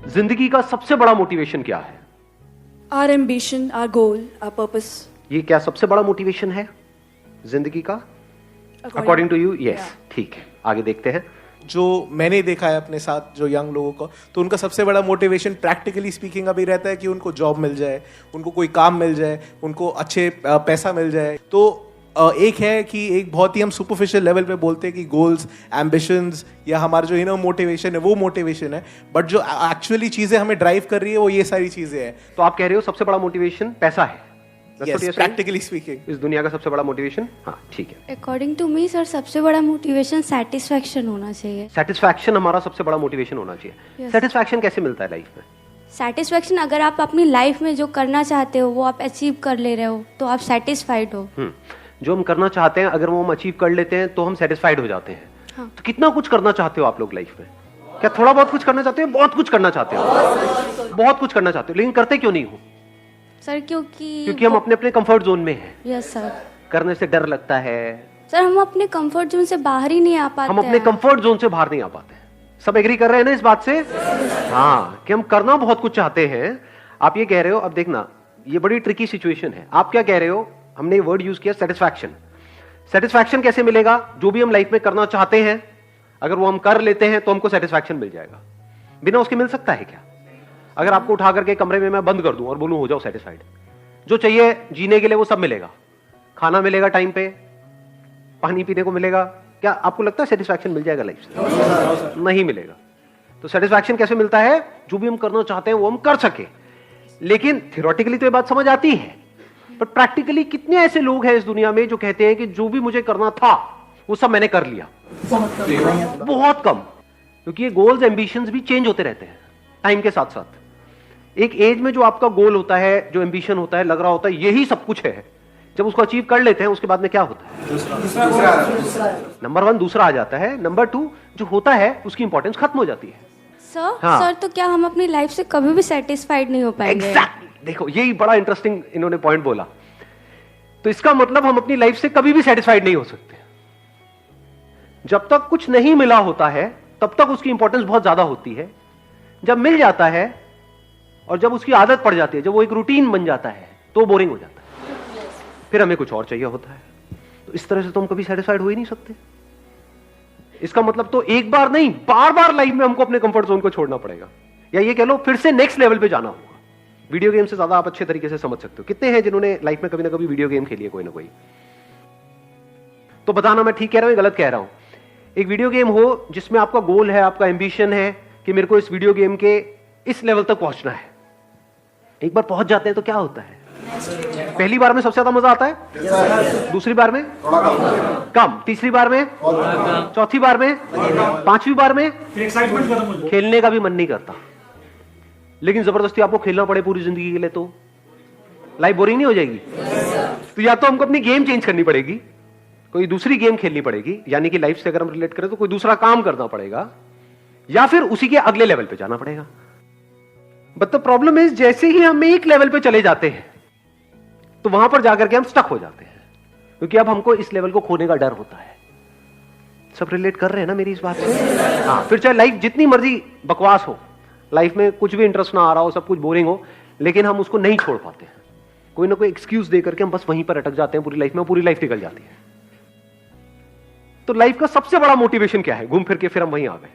जिंदगी का सबसे बड़ा मोटिवेशन क्या है? Our ambition, our goal, our purpose. ये क्या सबसे बड़ा मोटिवेशन है जिंदगी का? According to you? यस, ठीक है, आगे देखते हैं। जो मैंने देखा है अपने साथ जो यंग लोगों को, तो उनका सबसे बड़ा मोटिवेशन प्रैक्टिकली स्पीकिंग अभी रहता है कि उनको जॉब मिल जाए, उनको कोई काम मिल जाए, उनको अच्छे पैसा मिल जाए। तो एक है कि एक बहुत ही हम सुपरफिशियल लेवल पे बोलते हैं कि गोल्स, एम्बिशंस या हमारा जो इनर मोटिवेशन है वो मोटिवेशन है, बट जो एक्चुअली चीजें हमें ड्राइव कर रही है वो ये सारी चीजें हैं। तो आप कह रहे हो सबसे बड़ा मोटिवेशन पैसा है? प्रैक्टिकली स्पीकिंग इस दुनिया का सबसे बड़ा मोटिवेशन? हाँ, ठीक है। अकॉर्डिंग टू मी सर, सबसे बड़ा मोटिवेशन सेटिस्फैक्शन होना चाहिए। सेटिस्फैक्शन हमारा सबसे बड़ा मोटिवेशन होना चाहिए। सेटिस्फैक्शन कैसे मिलता है लाइफ में? सेटिस्फैक्शन, अगर आप अपनी लाइफ में जो करना चाहते हो वो आप अचीव कर ले रहे हो तो आप सेटिस्फाइड हो। जो हम करना चाहते हैं अगर वो हम अचीव कर लेते हैं तो हम सेटिस्फाइड हो जाते हैं। हाँ। तो कितना कुछ करना चाहते हो आप लोग लाइफ में? क्या थोड़ा बहुत कुछ करना चाहते हो? बहुत कुछ करना चाहते हो? बहुत कुछ करना चाहते हो, लेकिन करते क्यों नहीं हो? सर क्योंकि हम अपने अपने कंफर्ट जोन में हैं। Yes sir. करने से डर लगता है सर, हम अपने कंफर्ट जोन से बाहर ही नहीं आ पाते। हम अपने कंफर्ट जोन से बाहर नहीं आ पाते। सब एग्री कर रहे हैं ना इस बात से? हाँ, कि हम करना बहुत कुछ चाहते हैं। आप ये कह रहे हो, अब देखना ये बड़ी ट्रिकी सिचुएशन है। आप क्या कह रहे हो? हमने वर्ड यूज किया सेटिस्फैक्शन। सेटिस्फैक्शन कैसे मिलेगा? जो भी हम लाइफ में करना चाहते हैं अगर वो हम कर लेते हैं तो हमको सेटिस्फैक्शन मिल जाएगा। बिना उसके मिल सकता है क्या? अगर आपको उठा करके कमरे में मैं बंद कर दूं और बोलूं हो जाओ सेटिस्फाइड, जो चाहिए जीने के लिए वो सब मिलेगा, खाना मिलेगा टाइम पे, पानी पीने को मिलेगा, क्या आपको लगता है सेटिस्फैक्शन मिल जाएगा लाइफ से? नहीं मिलेगा। तो सेटिस्फैक्शन कैसे मिलता है? जो भी हम करना चाहते हैं वो हम कर सके। लेकिन थियोरेटिकली तो ये बात समझ आती है, पर प्रैक्टिकली कितने ऐसे लोग हैं इस दुनिया में जो कहते हैं कि जो भी मुझे करना था वो सब मैंने कर लिया? बहुत कम। क्योंकि ये गोल्स, एम्बिशंस भी चेंज होते रहते हैं टाइम के साथ साथ। एक एज में जो आपका गोल होता है, जो एम्बिशन होता है, लग रहा होता है यही सब कुछ है, जब उसको अचीव कर लेते हैं उसके बाद में क्या होता है? नंबर 1 दूसरा आ जाता है। नंबर 2 जो होता है उसकी इंपॉर्टेंस खत्म हो जाती है। सर हाँ। सर, तो क्या हम अपनी लाइफ से कभी भी सेटिस्फाइड नहीं हो पाएंगे? Exactly. देखो यही बड़ा इंटरेस्टिंग इन्होंने पॉइंट बोला। तो इसका मतलब हम अपनी लाइफ से कभी भी सेटिस्फाइड नहीं हो सकते। जब तक कुछ नहीं मिला होता है तब तक उसकी इंपॉर्टेंस बहुत ज्यादा होती है। जब मिल जाता है और जब उसकी आदत पड़ जाती है, जब वो एक रूटीन बन जाता है तो बोरिंग हो जाता है, फिर हमें कुछ और चाहिए होता है। तो इस तरह से तो हम कभी सेटिस्फाइड हो ही नहीं सकते। इसका मतलब तो एक बार नहीं, बार बार लाइफ में हमको अपने कंफर्ट जोन को छोड़ना पड़ेगा, या ये कह लो फिर से नेक्स्ट लेवल पे जाना होगा। वीडियो गेम से ज्यादा आप अच्छे तरीके से समझ सकते हो। कितने हैं जिन्होंने लाइफ में कभी ना कभी वीडियो गेम खेली है, कोई ना कोई? तो बताना मैं ठीक कह रहा हूं या गलत कह रहा हूं? एक वीडियो गेम हो जिसमें आपका गोल है, आपका एम्बिशन है कि मेरे को इस वीडियो गेम के इस लेवल तक पहुंचना है। एक बार पहुंच जाते हैं तो क्या होता है? पहली बार में सबसे ज्यादा मजा आता है, दूसरी बार में कम, तीसरी बार में, चौथी बार में, पांचवी बार में खेलने का भी मन नहीं करता। लेकिन जबरदस्ती आपको खेलना पड़े पूरी जिंदगी के लिए तो लाइफ बोरिंग नहीं हो जाएगी? तो या तो हमको अपनी गेम चेंज करनी पड़ेगी, कोई दूसरी गेम खेलनी पड़ेगी, यानी कि लाइफ से अगर हम रिलेट करें तो कोई दूसरा काम करना पड़ेगा, या फिर उसी के अगले लेवल पे जाना पड़ेगा। बट द प्रॉब्लम इज, जैसे ही हम एक लेवल पे चले जाते हैं तो वहां पर जाकर के हम स्टक हो जाते हैं, क्योंकि अब हमको इस लेवल को खोने का डर होता है। सब रिलेट कर रहे हैं ना मेरी इस बात से? हाँ, फिर चाहे लाइफ जितनी मर्जी बकवास हो, लाइफ में कुछ भी इंटरेस्ट ना आ रहा हो, सब कुछ बोरिंग हो, लेकिन हम उसको नहीं छोड़ पाते हैं। कोई ना कोई एक्सक्यूज दे करके हम बस वहीं पर अटक जाते हैं पूरी लाइफ में, पूरी लाइफ निकल जाती है। तो लाइफ का सबसे बड़ा मोटिवेशन क्या है? घूम फिर के फिर हम वहीं आ गए,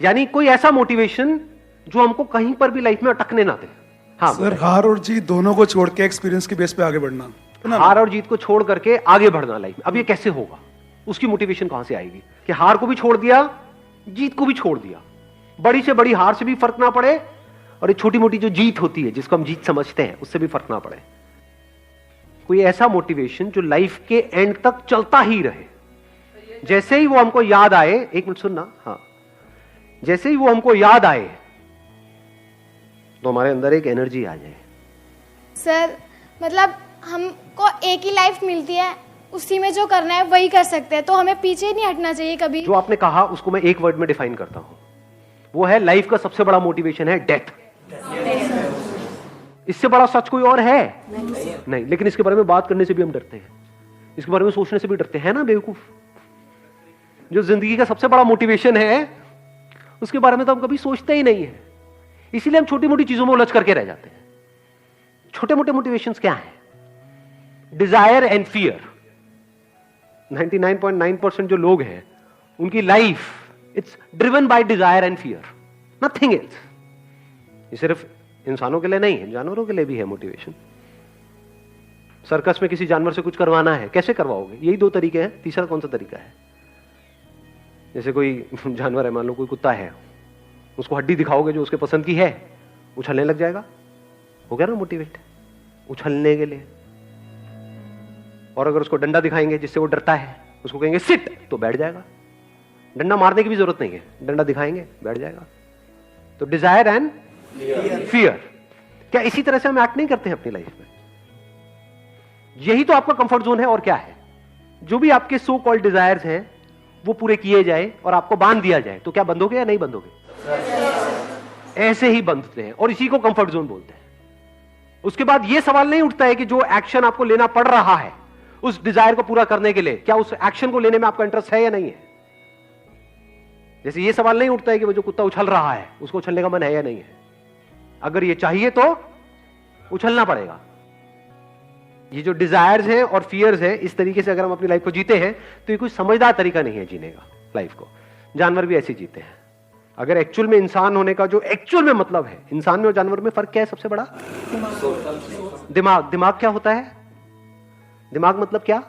यानी कोई ऐसा मोटिवेशन जो हमको कहीं पर भी लाइफ में अटकने ना दे। हाँ सर, हार और जीत दोनों को छोड़ के एक्सपीरियंस की बेस पे आगे बढ़ना। हार और जीत को छोड़ करके आगे बढ़ना लाइफ में। अब ये कैसे होगा? उसकी मोटिवेशन कहां से आएगी कि हार को भी छोड़ दिया, जीत को भी छोड़ दिया, बड़ी से बड़ी हार से भी फर्क ना पड़े, और एक छोटी मोटी जो जीत होती है जिसको हम जीत समझते हैं उससे भी फर्क ना पड़े। कोई ऐसा मोटिवेशन जो लाइफ के एंड तक चलता ही रहे। जैसे ही वो हमको याद आए, एक मिनट सुनना, हाँ, जैसे ही वो हमको याद आए तो हमारे अंदर एक एनर्जी आ जाए। सर मतलब हमको एक ही लाइफ मिलती है, उसी में जो करना है वही कर सकते हैं, तो हमें पीछे नहीं हटना चाहिए कभी। जो आपने कहा उसको मैं एक वर्ड में डिफाइन करता हूं, वो है लाइफ का सबसे बड़ा मोटिवेशन है डेथ। इससे बड़ा सच कोई और है? नहीं। लेकिन इसके बारे में बात करने से भी हम डरते हैं, इसके बारे में सोचने से भी डरते हैं ना बेवकूफ। जो जिंदगी का सबसे बड़ा मोटिवेशन है उसके बारे में तो हम कभी सोचते ही नहीं है। इसीलिए हम छोटी मोटी चीजों में उलझ करके रह जाते हैं। छोटे मोटे मोटिवेशंस क्या हैं? Desire and fear. 99.9% जो लोग हैं उनकी life it's driven by desire and fear, nothing else. ये सिर्फ इंसानों के लिए नहीं है, जानवरों के लिए भी है मोटिवेशन। सर्कस में किसी जानवर से कुछ करवाना है, कैसे करवाओगे? यही दो तरीके हैं, तीसरा कौन सा तरीका है? जैसे कोई जानवर है, मान लो कोई कुत्ता है, उसको हड्डी दिखाओगे जो उसके पसंद की है, उछलने लग जाएगा, हो गया ना मोटिवेट, उछलने के लिए। और अगर उसको डंडा दिखाएंगे जिससे वो डरता है, उसको कहेंगे सिट, तो बैठ जाएगा। डंडा मारने की भी जरूरत नहीं है, डंडा दिखाएंगे बैठ जाएगा। तो डिजायर एंड फियर, क्या इसी तरह से हम एक्ट नहीं करते हैं अपनी लाइफ में? यही तो आपका कंफर्ट जोन है। और क्या है? जो भी आपके सो कॉल्ड डिजायर्स हैं वो पूरे किए जाए और आपको बांध दिया जाए, तो क्या बंधोगे या नहीं बंधोगे? ऐसे ही बंधते हैं, और इसी को कंफर्ट जोन बोलते हैं। उसके बाद यह सवाल नहीं उठता है कि जो एक्शन आपको लेना पड़ रहा है उस डिजायर को पूरा करने के लिए, क्या उस एक्शन को लेने में आपका इंटरेस्ट है या नहीं है? जैसे यह सवाल नहीं उठता है कि वो जो कुत्ता उछल रहा है उसको उछलने का मन है या नहीं है। अगर ये चाहिए तो उछलना पड़ेगा। ये जो डिजायर्स हैं और फियर्स हैं, इस तरीके से अगर हम अपनी लाइफ को जीते हैं तो ये कोई समझदार तरीका नहीं है जीने का लाइफ को। जानवर भी ऐसे जीते हैं। अगर एक्चुअल में इंसान होने का जो एक्चुअल में मतलब है, इंसान में और जानवर में फर्क क्या है सबसे बड़ा? दिमाग। दिमाग क्या होता है? दिमाग मतलब क्या?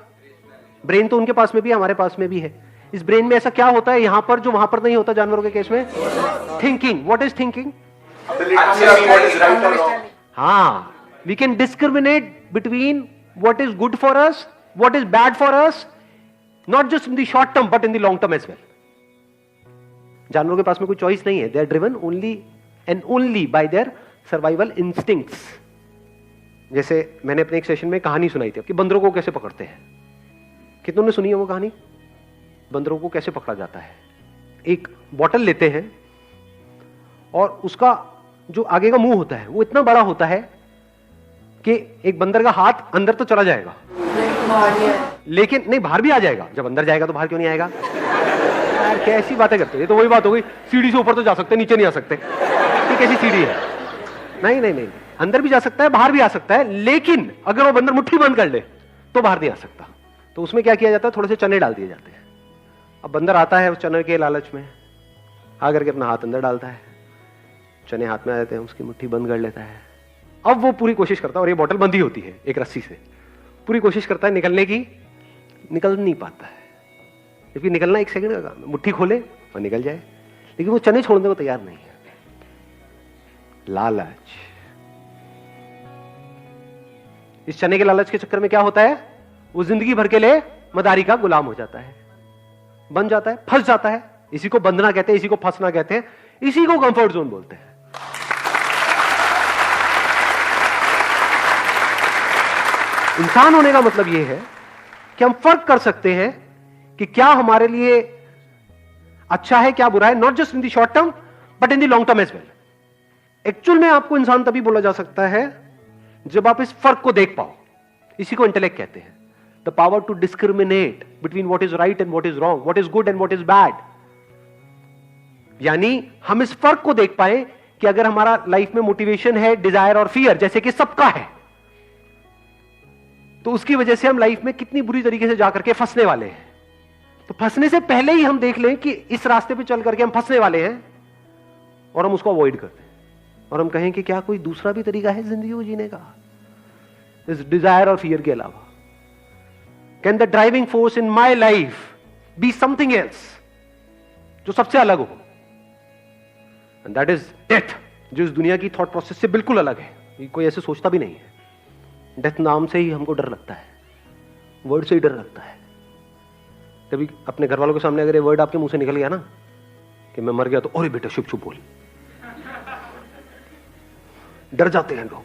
ब्रेन तो उनके पास में भी है, हमारे पास में भी है। इस ब्रेन में ऐसा क्या होता है यहां पर जो वहां पर नहीं होता जानवरों के केस में? थिंकिंग। What is thinking? हाँ, we can discriminate between what is good for us, what is bad for us, not just in the short term but in the long term as well. जानवरों के पास में कोई choice नहीं है, they are driven only and only by their survival instincts. जैसे मैंने अपने एक सेशन में कहानी सुनाई थी कि बंदरों को कैसे पकड़ते हैं। कितनों ने सुनी है वो कहानी? बंदरों को कैसे पकड़ा जाता है? एक बॉटल लेते हैं और उसका जो आगे का मुंह होता है वो इतना बड़ा होता है कि एक बंदर का हाथ अंदर तो चला जाएगा, लेकिन नहीं, बाहर भी आ जाएगा। जब अंदर जाएगा तो बाहर क्यों नहीं आएगा? यार कैसी बातें करते हो? ये तो वही बात हो गई, सीढ़ी से ऊपर तो जा सकते, नीचे नहीं आ सकते। ये कैसी सीढ़ी है? नहीं नहीं नहीं, अंदर भी जा सकता है, बाहर भी आ सकता है, लेकिन अगर वो बंदर मुट्ठी बंद कर ले तो बाहर नहीं आ सकता। तो उसमें क्या किया जाता है? थोड़े से चने डाल दिए जाते हैं। अब बंदर आता है उस चने के लालच में, आकर के अपना हाथ अंदर डालता है, चने हाथ में आ जाते हैं, उसकी मुट्ठी बंद कर लेता है। अब वो पूरी कोशिश करता है, और ये बोतल बंधी होती है एक रस्सी से, पूरी कोशिश करता है निकलने की, निकल नहीं पाता है। जबकि निकलना एक सेकंड का काम है, मुट्ठी खोले और निकल जाए, लेकिन वो चने छोड़ने को तैयार नहीं है। लालच। इस चने के लालच के चक्कर में क्या होता है? वो जिंदगी भर के लिए मदारी का गुलाम हो जाता है, बन जाता है, फंस जाता है। इसी को बंधना कहते हैं, इसी को फंसना कहते हैं, इसी को कंफर्ट जोन बोलते हैं। इंसान होने का मतलब यह है कि हम फर्क कर सकते हैं कि क्या हमारे लिए अच्छा है, क्या बुरा है, not just in the short term but in the long term as well. Actual में आपको इंसान तभी बोला जा सकता है जब आप इस फर्क को देख पाओ। इसी को इंटेलेक्ट कहते हैं, the power to discriminate between what is right and what is wrong, what is good and what is bad. यानी हम इस फर्क को देख पाए कि अगर हमारा लाइफ में मोटिवेशन है डिजायर और फियर, जैसे कि सबका है, तो उसकी वजह से हम लाइफ में कितनी बुरी तरीके से जाकर के फंसने वाले हैं। तो फंसने से पहले ही हम देख लें कि इस रास्ते पे चल करके हम फंसने वाले हैं और हम उसको अवॉइड करते हैं, और हम कहें कि क्या कोई दूसरा भी तरीका है जिंदगी को जीने का इस डिजायर और फियर के अलावा? Can the driving force in my life be something else, जो सबसे अलग हो? एंड दैट इज डेथ, जो इस दुनिया की थॉट प्रोसेस से बिल्कुल अलग है। कोई ऐसे सोचता भी नहीं है। डेथ नाम से ही हमको डर लगता है, वर्ड से ही डर लगता है। कभी अपने घर वालों के सामने अगर ये वर्ड आपके मुंह से निकल गया ना कि मैं मर गया, तो अरे बेटा चुप चुप बोल, डर जाते हैं लोग।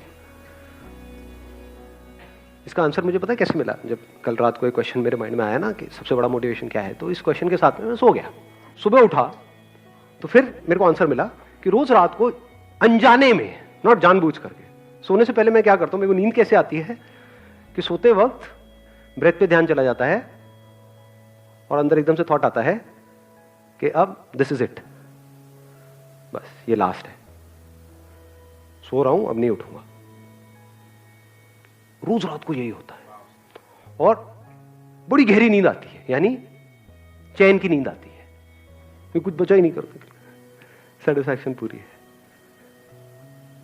इसका आंसर मुझे पता है कैसे मिला? जब कल रात को एक क्वेश्चन मेरे माइंड में आया ना कि सबसे बड़ा मोटिवेशन क्या है, तो इस क्वेश्चन के साथ में मैं सो गया। सुबह उठा तो फिर मेरे को आंसर मिला कि रोज रात को अनजाने में, नॉट जानबूझ करके, सोने से पहले मैं क्या करता हूं, मेरे को नींद कैसे आती है कि सोते वक्त ब्रेथ पे ध्यान चला जाता है और अंदर एकदम से थॉट आता है कि अब दिस इज इट, बस ये लास्ट है। सो रहा हूं, अब नहीं उठूंगा। रोज रात को यही होता है और बड़ी गहरी नींद आती है, यानी चैन की नींद आती है, मैं कुछ बचा ही नहीं करता, सेटिस्फैक्शन पूरी है।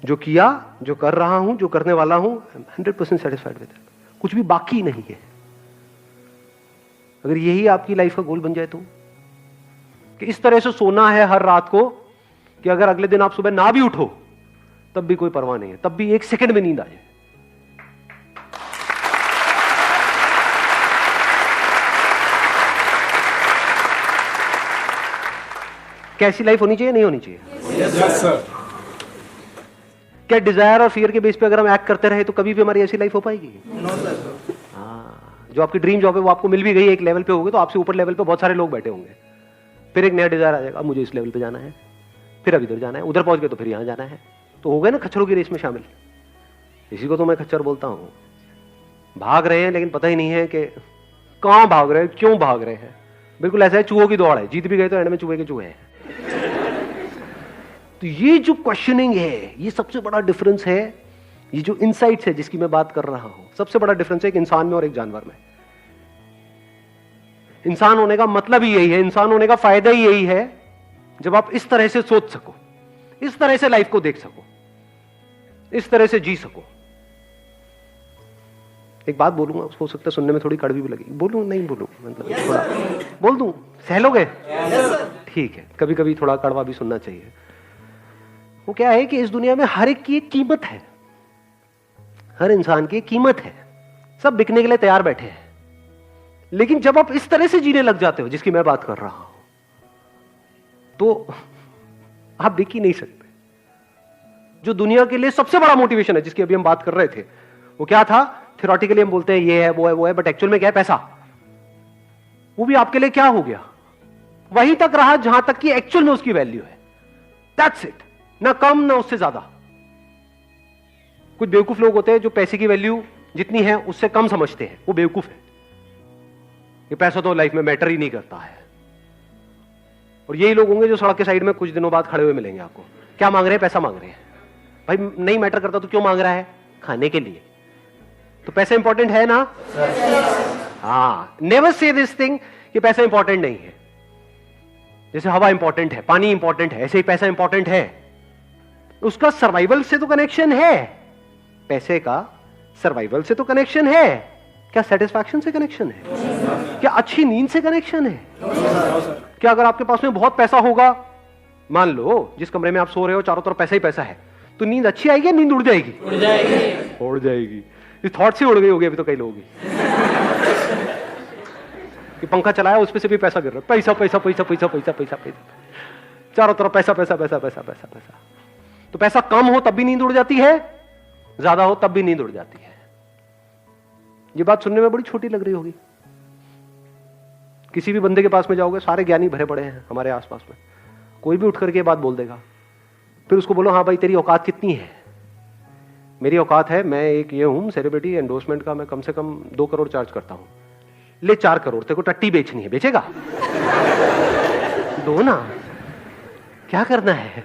जो किया, जो कर रहा हूं, जो करने वाला हूं, 100% सेटिस्फाइड विद इट, कुछ भी बाकी नहीं है। अगर यही आपकी लाइफ का गोल बन जाए तो, कि इस तरह से सोना है हर रात को कि अगर अगले दिन आप सुबह ना भी उठो तब भी कोई परवाह नहीं है, तब भी 1 सेकंड में नींद आ जाए। कैसी लाइफ होनी चाहिए, नहीं होनी चाहिए? Yes sir. क्या डिजायर और फियर के बेस पे अगर हम एक्ट करते रहे तो कभी भी हमारी ऐसी लाइफ हो पाएगी? हाँ, जो आपकी ड्रीम जॉब है वो आपको मिल भी गई, एक लेवल पे होगी, तो आपसे ऊपर लेवल पे बहुत सारे लोग बैठे होंगे, फिर एक नया डिजायर आ जाएगा, मुझे इस लेवल पे जाना है, फिर अब इधर जाना है, उधर पहुंच गए तो फिर यहां जाना है, तो हो गए ना खच्चरों की रेस में शामिल। इसी को तो मैं खच्चर बोलता हूं। भाग रहे हैं लेकिन पता ही नहीं है कि कहां भाग रहे हैं, क्यों भाग रहे हैं। बिल्कुल ऐसा है, चूहों की दौड़ है, जीत भी गए तो एंड में चूहे के चूहे हैं। तो ये जो क्वेश्चनिंग है, ये सबसे बड़ा डिफरेंस है। ये जो इनसाइट्स है जिसकी मैं बात कर रहा हूं, सबसे बड़ा डिफरेंस है एक इंसान में और एक जानवर में। इंसान होने का मतलब ही यही है, इंसान होने का फायदा ही यही है, जब आप इस तरह से सोच सको, इस तरह से लाइफ को देख सको, इस तरह से जी सको। एक बात बोलूंगा, उसको हो सकता है सुनने में थोड़ी कड़वी भी लगेगी, बोलूं नहीं बोलूं, मतलब थोड़ा बोल दूं, सह लोगे? ठीक है, कभी कभी थोड़ा कड़वा भी सुनना चाहिए। वो क्या है कि इस दुनिया में हर एक की एक कीमत है, हर इंसान की एक कीमत है, सब बिकने के लिए तैयार बैठे हैं। लेकिन जब आप इस तरह से जीने लग जाते हो जिसकी मैं बात कर रहा हूं, तो आप बिक ही नहीं सकते। जो दुनिया के लिए सबसे बड़ा मोटिवेशन है जिसकी अभी हम बात कर रहे थे, वो क्या था? थ्योरेटिकली हम बोलते हैं ये है वो है वो है, बट एक्चुअल में क्या है? पैसा। वो भी आपके लिए क्या हो गया? वहीं तक रहा जहां तक कि एक्चुअल में उसकी वैल्यू है। दैट्स इट, ना कम ना उससे ज्यादा। कुछ बेवकूफ लोग होते हैं जो पैसे की वैल्यू जितनी है उससे कम समझते हैं, वो बेवकूफ है। ये पैसा तो लाइफ में मैटर ही नहीं करता है। और यही लोग होंगे जो सड़क के साइड में कुछ दिनों बाद खड़े हुए मिलेंगे आपको। क्या मांग रहे हैं? पैसा मांग रहे हैं। भाई नहीं मैटर करता तो क्यों मांग रहा है? खाने के लिए। तो पैसा इंपॉर्टेंट है ना? हाँ, नेवर से दिस थिंग कि पैसा इंपॉर्टेंट नहीं है। जैसे हवा इंपॉर्टेंट है, पानी इंपॉर्टेंट है, ऐसे ही पैसा इंपॉर्टेंट है। उसका सर्वाइवल से तो कनेक्शन है, पैसे का सर्वाइवल से तो कनेक्शन है। क्या सेटिस्फैक्शन से कनेक्शन है? क्या अच्छी नींद से कनेक्शन है? क्या अगर आपके पास में बहुत पैसा होगा, मान लो जिस कमरे में आप सो रहे हो चारों तरफ पैसा ही पैसा है, तो नींद अच्छी आएगी या नींद उड़ जाएगी? उड़ जाएगी। इस थॉट से उड़ गई होगी अभी तो कई लोगों की कि पंखा चलाया उस पे से भी पैसा गिर रहा है, पैसा पैसा पैसा पैसा पैसा पैसा पैसा, चारों तरफ पैसा पैसा पैसा पैसा पैसा पैसा। तो पैसा कम हो तब भी नींद उड़ जाती है, ज्यादा हो तब भी नींद उड़ जाती है। ये बात सुनने में बड़ी छोटी लग रही होगी। किसी भी बंदे के पास में जाओगे, सारे ज्ञानी भरे पड़े हैं हमारे आसपास में, कोई भी उठ करके बात बोल देगा। फिर उसको बोलो हाँ भाई तेरी औकात कितनी है? मेरी औकात है, मैं एक ये हूं सेलिब्रिटी, एंडोर्समेंट का मैं कम से कम 2 करोड़ चार्ज करता हूं। ले 4 करोड़, तेरे को टट्टी बेचनी है, बेचेगा? दो ना, क्या करना है?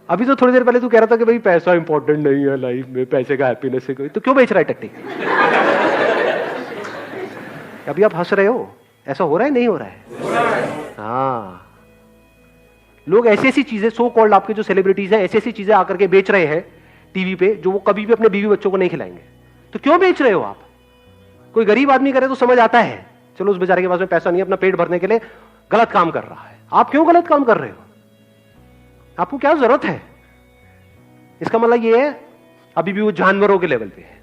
अभी तो थोड़ी देर पहले तू कह रहा था कि भाई पैसा इंपॉर्टेंट नहीं है लाइफ में, पैसे का हैप्पीनेस से कोई, तो क्यों बेच रहा है टट्टी? अभी आप हंस रहे हो, ऐसा हो रहा है नहीं हो रहा है? हाँ, लोग ऐसी ऐसी चीजें, सो कॉल्ड आपके जो सेलिब्रिटीज हैं, ऐसी ऐसी चीजें आकर के बेच रहे हैं टीवी पे जो वो कभी भी अपने बीवी बच्चों को नहीं खिलाएंगे। तो क्यों बेच रहे हो आप? कोई गरीब आदमी करे तो समझ आता है, चलो उस बेचारे के पास में पैसा नहीं है, अपना पेट भरने के लिए गलत काम कर रहा है। आप क्यों गलत काम कर रहे हो? आपको क्या जरूरत है? इसका मतलब ये है अभी भी वो जानवरों के लेवल पे है।